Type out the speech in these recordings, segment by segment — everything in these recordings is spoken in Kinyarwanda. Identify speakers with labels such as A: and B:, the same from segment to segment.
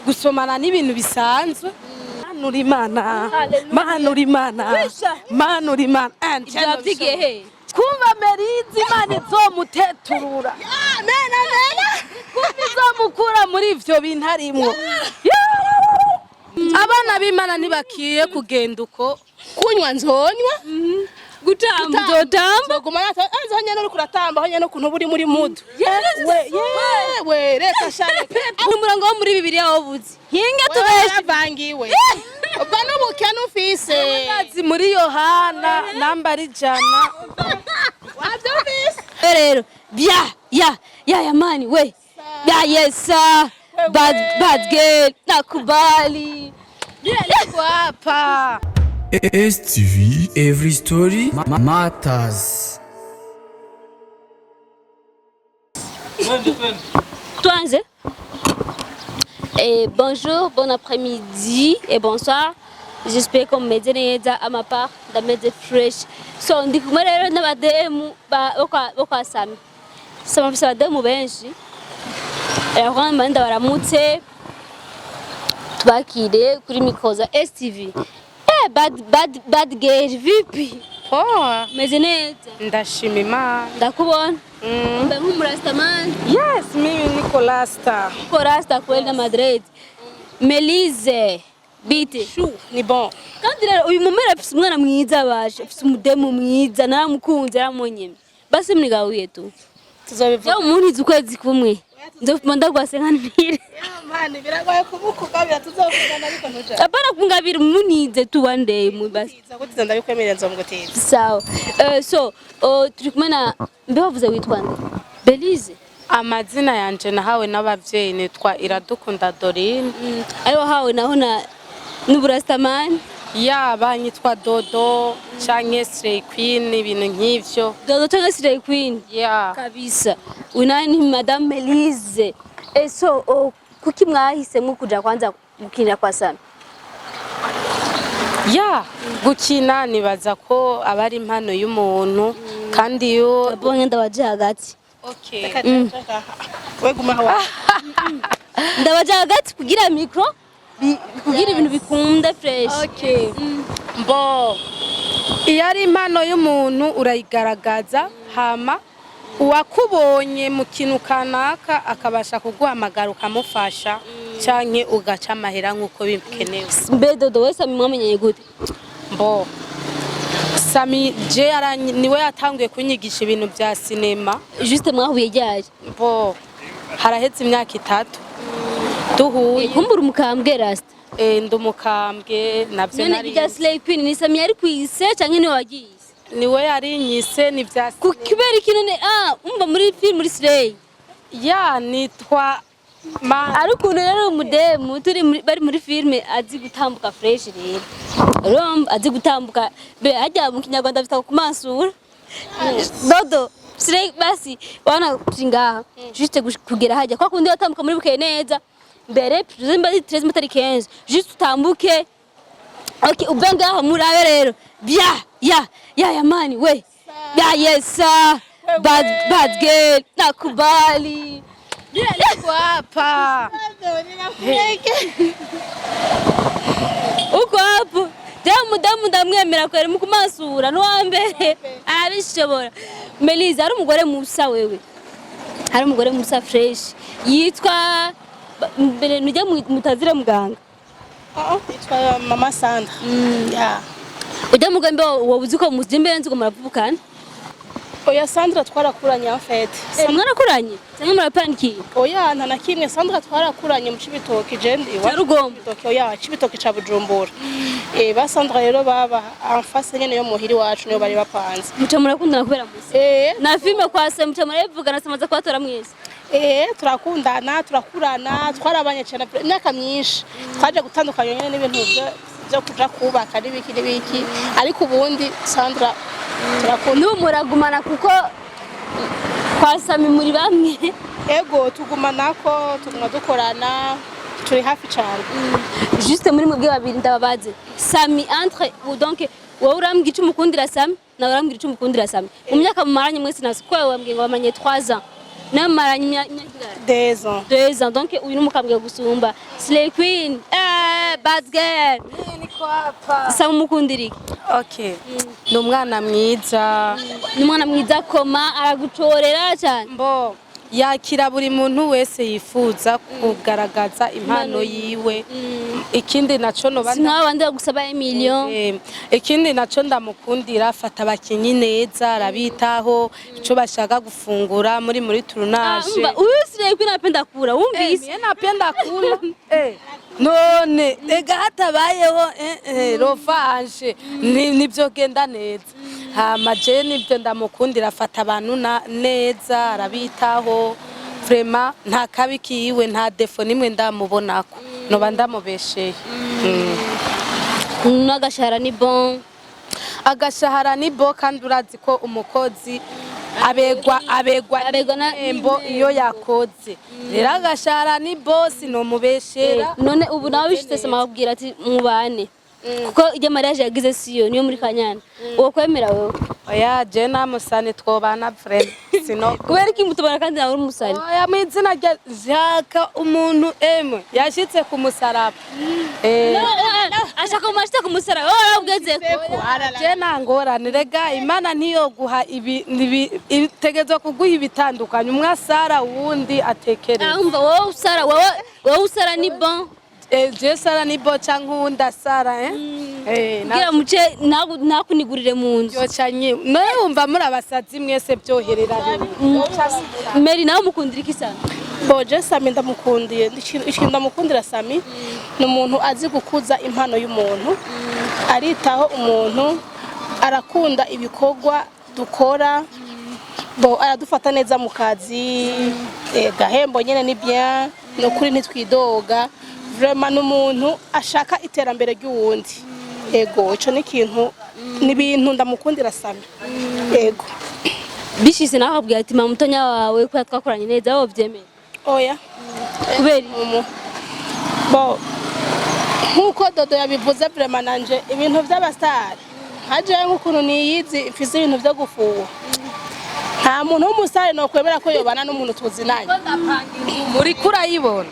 A: gusomana n'ibintu bisanzwe. Manura Imana, manura Imana, manura Imana.
B: Javyigihe
A: Kumva Merizi Imana izomuteturura.
C: Mena.
A: Kumva izomukura muri ivyo bintu arimwo. Abana b'Imana ntibakiye kugenda uko
C: Kunywa nzonywa.
B: gutamba dotamba
C: Zogumana anzanye no kuratamba hanye no kuntu buri muri mudu. We reka shane.
B: umurongo wo muri Bibiliya wobuzi hinge tubeshe
C: Bangiwe. Ubwo n'ubukene ufise.
A: Azi muri Yohana nambari jana.
C: Wavyumvise?
B: rero ya mani we ya yesa bad girl nakubali
A: Niko hapa.
D: STV, every story matters.
B: Tuanze. Bonjour, bon après-midi et bonsoir. J'espère que vous m'aidez neza à ma part d'amede fresh. So ndi kumwe rero n'abademu bakwa Sammy. Sama bisa abademu benshi. Aho manda baramutse tubakire kuri mikoza STV. Bad girl vipi? Meze neza.
A: Ndashima Imana.
B: Ndakubona. Mbe nk'umurastaman.
A: Yes, mimi niko rasta.
B: Niko rasta kwenda Madrid. Melize bite.
A: Ni bon.
B: Kandi rero uyu mumera afite umwana mwiza baje, afite umudemu mwiza naramukunze aramonye. Basi mnigawiye tu.
A: Tuzobivuga.
B: Yo munize ukwezi kumwe. Nzofuma ndagwase nkanire.
C: Mani biragoye kumukugabira tuzovugana ariko ntuja.
B: Apana kungabira munize tu one day mu basi.
C: Nzagutiza ndabikwemerera nzomuguteza.
B: Sawa. So turi kumwe na mbe wavuze witwa nde? Belize.
A: Amazina yanje nahawe n'abavyeyi nitwa Iradukunda Dorine.
B: Ayo hawe naho na n'uburastaman.
A: Banyitwa Dodo canke Slay Queen ibintu nk'ivyo.
B: Dodo cyangwa Slay Queen. Kabisa. Unani Madame Melize. So kuki mwahisemo kuja kwanza gukinira kwa Sammy?
A: Gukina nibaza ko abari impano y'umuntu kandi yo
B: abonye ndabaje hagati.
A: Okay.
C: We guma hawa.
B: Ndabaje hagati kugira micro kugira ibintu bikunda fresh.
A: Okay. Mbo iyo ari impano y'umuntu urayigaragaza hama uwakubonye mu kintu kanaka akabasha kuguhamagara ukamufasha canke ugaca amahera nkuko bikenewe.
B: Mbe Dodo we Sammy mwamenyeye gute?
A: Mbo Sammy niwe yatanguye kunyigisha ibintu bya sinema.
B: Juste mwahuye ryari?
A: Mbo haraheze imyaka 3 duhuye.
B: Kumbura umukambwe rasta.
A: Ndumukambwe navyo
B: nari. None Slay Queen ni Sammy yari kwise canke ni wagiye?
A: Niwe yari nyise ni bya
B: kukibera ikinone umva muri film muri Slay.
A: Nitwa
B: ariko rero umudemu turi bari muri filme azi gutambuka fresh rero azi gutambuka be ajya mu Kinyarwanda bita kumansura. Dodo Slay basi wana tinga juste kugera hajya kwa kundi watambuka muri buke neza mbere zimba 13 mutari 15 juste utambuke. Okay ubenga murabe rero ya mani we yesa bad girl nakubali.
A: Niko hapa.
B: Uko hapo. Mudamu ndamwemera kwere mu kumasura no wambere arabishobora. Melize ari umugore musa wewe. Hari umugore musa fresh yitwa mbere nujya mutazira muganga.
C: Yitwa Mama Sandra.
B: Ujya mugambe wabuzi ko muzimbe nzi ko muravukana.
C: Oya Sandra twarakuranye en fait.
B: Mwarakuranye? Cyangwa murapandikiye?
C: Oya nta nakimwe Sandra twarakuranye mu Cibitoke jendi iwa.
B: Cibitoke
C: oya Cibitoke ca Bujumbura. Ba Sandra rero baba en face nyene yo muhiri wacu niyo bari bapanze.
B: Muca murakundana kubera musa. Na filme kwa se muca murevugana samaza kwatora mwese.
C: Turakundana turakurana twarabanye cyane imyaka myinshi. Twaje gutandukanya nyene n'ibintu byo kuja kubaka n'ibiki ariko ubundi Sandra turakunda
B: muragumana kuko kwa Sammy muri bamwe.
C: Ego tugumanako tuguma dukorana turi hafi cyane.
B: Juste muri mwebwe babiri ndababaze Sammy entre donc wowe urambwira icyo umukundira Sammy na urambwira icyo umukundira Sammy mu myaka mumaranye mwese nasukwe wambwiye ngo bamanye 3 ans namaranye imyaka
C: Dezo.
B: 2 ans donc uyu numukambwe gusumba Slay Queen bad girl
A: niko hapa
B: sa umukundirike
A: okay ni umwana mwiza
B: ni umwana mwiza koma aragutorera cyane
A: mbo yakira buri muntu wese yifuza kugaragaza impano yiwe ikindi naco no
B: sinaba bandi gusaba Emilio
A: ikindi naco ndamukundira afata abakinyi neza arabitaho ico bashaka gufungura muri tournage
B: uyu Slay Queen apenda kula umvise
A: mimi napenda kula none ega hatabayeho rovange nibyo genda neza hama je nibyo ndamukundira afata abantu neza arabitaho vraiment nta kabi kiwe nta defo nimwe ndamubonako noba ndamubesheye
B: n'agashahara ni bon
A: agashahara ni bo kandi urazi ko umukozi abegwa n'embo iyo yakoze rero agashahara ni bosi no mubeshera
B: none ubu nawe bishitse samabwira ati mubane kuko ije mariage yagize siyo niyo muri Kanyana uwo kwemera wewe
A: oya je namusane twobana friend sino
B: kubera iki mutubana kandi nawe uri umusani
A: oya mwizina jaka umuntu emwe yashitse ku musaraba
B: ashaka umashita ku musaraba wowe arabweze
A: je nangorane rega imana niyo guha ibi tegezwa kuguha ibitandukanye umwe asara wundi atekereza
B: umva wowe usara ni bon
A: je sara ni bo canke uwundi asara
B: ngira muce nakunigurire mu nzu
A: yocanye nawe wumva muri abasazi mwese byoherera
B: Mary nawe mukundira iki sana
C: Boje Sammy ndamukundiye ikintu ndamukundira Sammy ni umuntu azi gukuza impano y'umuntu aritaho umuntu arakunda ibikorwa dukora bo aradufata neza mu kazi gahembo nyene ni bien no kuri nitwidoga vraiment n'umuntu ashaka iterambere ry'uwundi ego ico ni kintu ni bintu ndamukundira Sammy ego
B: bishise naho abwiye ati mama mutonya wawe ko twakoranye neza aho byemeye
C: oya
B: kubera
C: bo nkuko Dodo yabivuze vraiment nanje ibintu by'abastari haje nk'ukuntu niyizi mfise ibintu byo gufuwa nta muntu w'umusare no kwemera ko yobana n'umuntu tuzinanye
A: muri kurayibona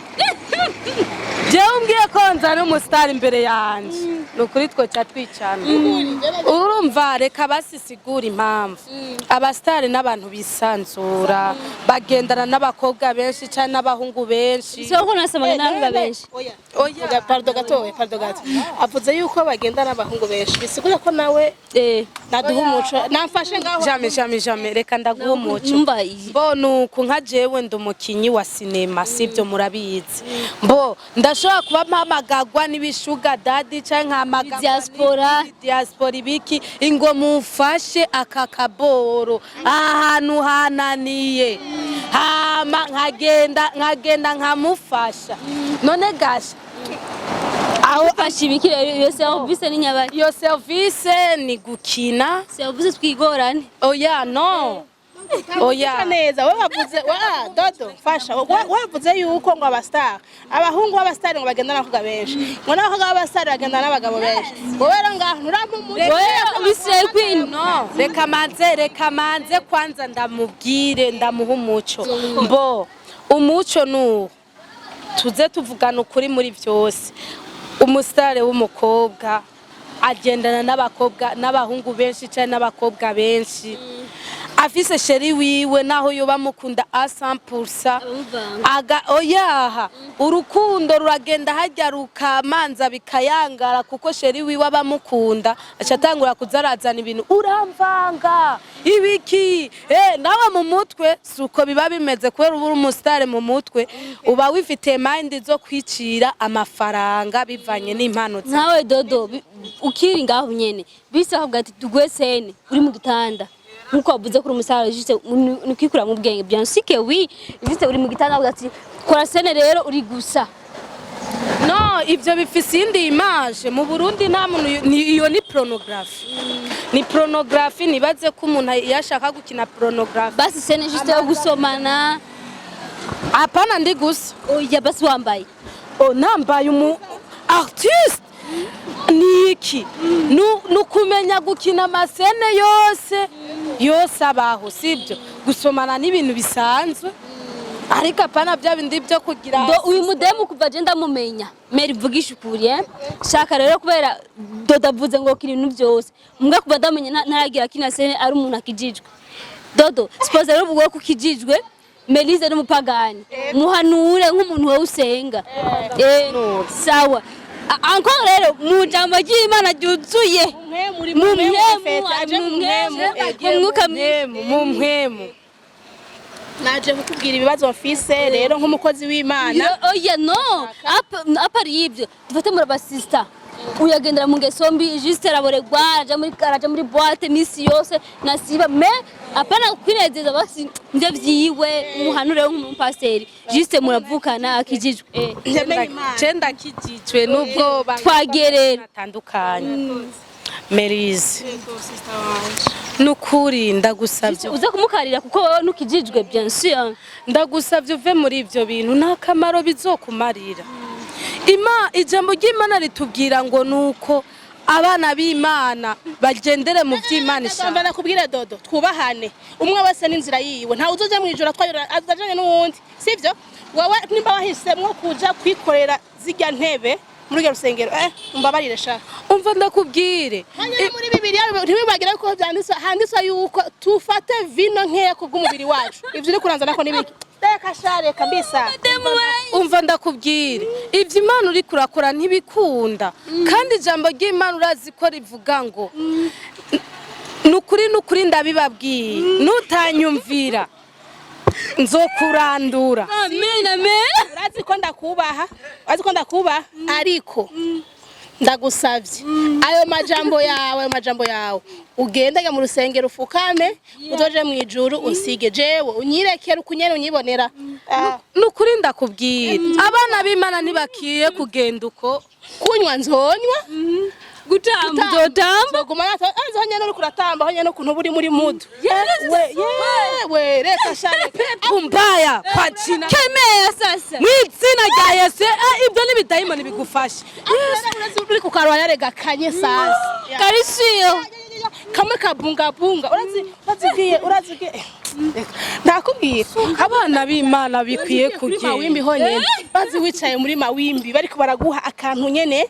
A: jewe umbwiye ko nzana umusitari imbere yanje nukuri two cyatwicana urumva reka basisigura impamvu abastari n'abantu bisanzura bagendana n'abakobwa benshi cyane n'abahungu benshi
B: soko nasamanye n'abana benshi
C: oya pardon gato avuze yuko bagendana n'abahungu benshi bisigura ko nawe naduha umuco namfashe ngaho
A: jamais reka ndaguha umuco bo nuko nka jewe ndumukinyi wa sinema sivyo murabizi bo ndashobora kuba mpamagagwa n'ibishuga dadi canke nkamagagwa diaspora ibiki ingo mufashe aka kaboro ahantu hananiye hama nkagenda nkamufasha none gasha
B: aho ashibiki iyo service ni nyabari
A: iyo service ni gukina
B: service twigorane
C: oya no oya neza wowe wavuze Dodo fasha wavuze yuko ngo abastar abahungu b'abastar ngo bagendana n'abakobwa benshi ngo n'abakobwa b'abastar bagendana n'abagabo benshi wowe ngaho nurampumuye
B: wowe Slay Queen
A: no reka manze kwanza ndamubwire ndamuha umuco mbo umuco nu tuze tuvugana ukuri muri byose umusitari w'umukobwa agendana n'abakobwa n'abahungu benshi cyane n'abakobwa benshi afise sheri wiwe naho yoba mukunda 100% oyaha urukundo ruragenda hajya rukamanza bikayangara kuko sheri wiwe abamukunda acatangura kuzarazana ibintu uramvanga ibiki nawe mu mutwe suko biba bimeze kwera uri umusitari mu mutwe uba wifite mind zo kwicira amafaranga bivanye n'impano
B: nawe Dodo ukiri ngaho nyene bisa avuga ati tugwesene uri mu gitanda nkuko wavuze kuri umusaruro juste nukikura mu bwenge bien sike oui juste uri mu gitanda avuga ati kora sene rero uri gusa
A: no ivyo bifise indi image mu Burundi nta muntu iyo ni pornography nibaze ko umuntu yashaka gukina pornography
B: basi sene juste yo gusomana
A: apana ndi gusa
B: oya basi wambaye
A: nambaye umu artiste niki nukumenya gukina amasene yose abaho sibyo gusomana n'ibintu bisanzwe ariko apana bya bindi byo kugira
B: uyu mudemu kuva je ndamumenya meri vugisha ukuri shaka rero kubera Dodo avuze ngo kirintu byose mbwa kuva ndamenya ntaragira kina sene ari umuntu akijijwe Dodo suppose rero ubwo kukijijwe Melise n'umupagani muhanure nk'umuntu we usenga sawa anko rero mu jambo ry'Imana ryuzuye
A: mu mpwemu
C: naje kukubwira ibibazo mfise rero nk'umukozi w'Imana
B: oya no apari ibyo dufate muri abasista uyagendera mu ngeso mbi juste araboregwa araja muri boîte misi yose nasiba me apana kwinezeza basi nje vyiwe umuhanure nk'umupaseri juste muravukana akijijwe
A: cenda kijijwe nubwo
B: twagerera
A: atandukanye Melise nukuri ndagusavye
B: uze kumukarira kuko wowe nukijijwe bien sûr
A: ndagusavye uve muri ivyo bintu nta kamaro bizokumarira ijambo ry'Imana ritubwira ngo nuko abana b'Imana bagendere mu by'Imana
C: ishamba nakubwira Dodo twubahane umwe wese n'inzira yiwe nta uzoje mu ijoro twayora azajanye n'uwundi sivyo wowe nimba wahisemwo kuja kwikorera zijya ntebe muri ryo rusengero umbabarire shaka
A: umva ndakubwire
C: muri Bibiliya ntibibagira ko handitswe yuko tufate vino nkeya kubw'umubiri wacu ivyo uri kuranza nako nibiki Deka share kabisa
A: umva ndakubwire ivyo Imana uri kurakora ntibikunda kandi ijambo ry'Imana urazi ko rivuga ngo nukuri ndabibabwiye nutanyumvira nzokurandura
B: amen amen
C: urazi ko ndakubaha ariko ndagusavye ayo majambo yawe ugende mu rusengero ufukame uzoje mu ijuru unsige jewe unyirekera ukunyene unyibonera
A: nukuri ndakubwira abana b'Imana ntibakiye kugenda uko
C: kunywa nzonywa
B: gutamba uzotamba
C: guma nzonyene uri kuratamba aho nyene ukuntu buri muri mudu we reka share
A: pumbaya kwa jina
B: kemea sasa
A: mwizina rya Yesu ibyo n'ibidayimoni bigufasha
C: uri kukarwanya rega kanye sasa
B: karisiyo
C: kamwe kabungabunga urazigiye ndakubwira
A: abana b'Imana bikwiye kugira
C: mawimbi honyene bazi wicaye muri mawimbi bariko baraguha akantu nyene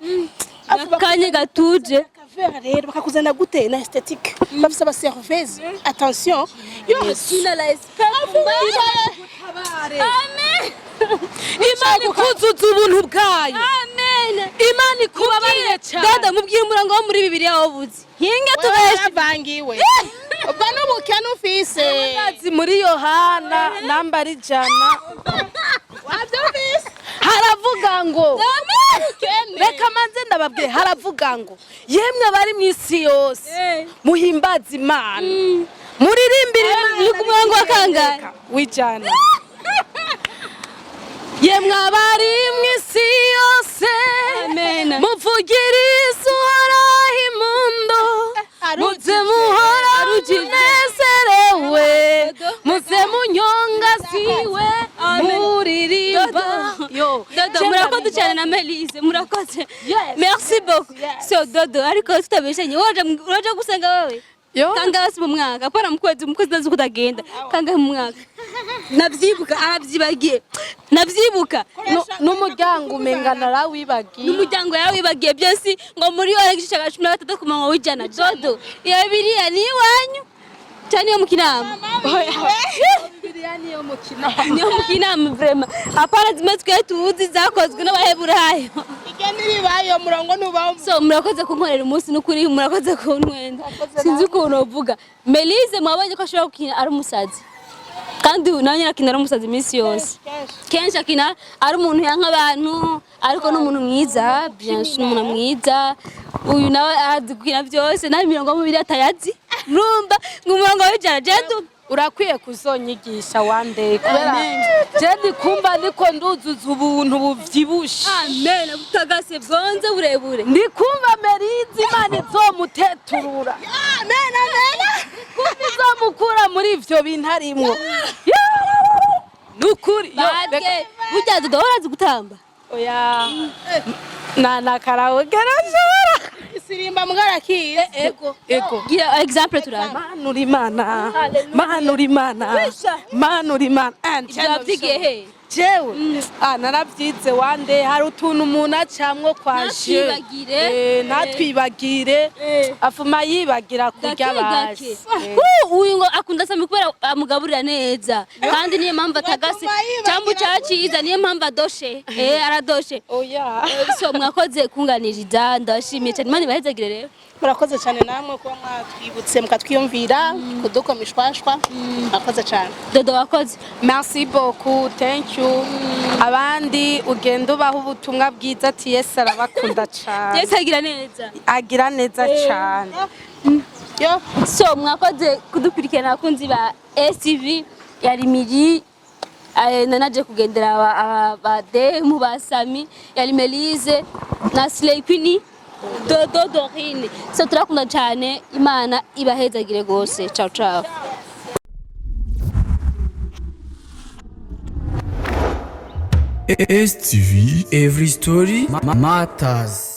B: kanye gatuje
C: kavera rero bakakuzana gute na esthétique bafise aba serveuse attention yo
B: sina la espérance amen
A: Imana ikuzuza ubuntu bwayo
B: amen
A: Imana ikubabarire cyane
B: Dada mubwire umurango wo muri Bibiliya wobuzi hinge tubeshe
C: bangiwe ubwo n'ubukene ufise
A: bazi muri Yohana namba 100
C: wavyumvise
A: haravuga ngo reka manze ndababwiye haravuga ngo yemwe bari mu isi yose muhimbaza Imana muririmbire
B: ni ku murango wa kangahe
A: wijana yemwe abari mu isi yose muvugirize uhoraho impundu muze muhora munezerewe muze munyongasiwe muririmba
B: Dodo murakoze cyane na Melise murakoze merci beaucoup so Dodo ariko tutabeshanye uraje gusenga wewe kangahe mu mwaka apana mukwezi nazo kutagenda kangahe mu mwaka navyibuka aravyibagiye navyibuka
A: n'umuryango umengana rawibagiye
B: n'umuryango yawe wibagiye byose ngo muri wale gishaka 13 kumanwa wijana Dodo ya Bibiliya ni wanyu cyane yo mukinama niyo mukinama vraiment apana zimatwe tuzi zakozwe n'abaheburayo
C: nibibayo murongo nubaho
B: so murakoze kunkorera umunsi n'ukuri murakoze kuntwenda sinzi ukuntu uvuga Melise mwabonye ko ashobora gukina ari umusazi kandi nanye akina ari umusazi iminsi yose kenshi akina ari umuntu yanka abantu ariko n'umuntu mwiza bien sûr n'umuntu mwiza uyu nawe azi gukina byose nawe mirongo mubiri atayazi murumva ngumurongo w'ijana jedu
A: urakwiye kuzonyigisha one day kubera je kumva niko nduzuza ubuntu buvyibusha
B: amen butagase bwonze burebure
A: ndikumva Merizi Imana izomuteturura
C: amen amen
A: kumva izomukura muri ivyo bintu arimwo nukuri
B: bage burya Dodo warazi gutamba
A: oya na karaoke rashobora
C: isirimba mwarakire
A: ego
B: gira example turaba
A: mana uri mana mana uri mana mana uri mana
B: byavyigiye he
A: jewe narabyize wande hari utuntu umuntu acamwo kwaje ntatwibagire afuma yibagira kurya basi
B: uyu ngo akunda Sami kubera amugaburira neza kandi niyo mpamvu atagase cyambu cyaciza niyo mpamvu adoshe aradoshe
A: oya
B: so mwakoze kunganiriza ndashimiye cyane Imana ibahezagire rero
C: murakoze cyane namwe kuba mwatwibutse mukatwiyumvira kudukoma ishwashwa murakoze cyane
B: Dodo wakoze
A: merci beaucoup thank you abandi ugenda ubaho ubutumwa bwiza ati Yesu arabakunda cyane
B: Yesu
A: agira neza cyane
C: yo
B: so mwakoze kudukurikirana abakunzi ba STV yari miri nanaje kugendera abademu ba Sami yari Melise na Slay Queen Dodo Dorine so turakunda cyane Imana ibahezagire gose ciao ciao
D: STV, every story matters.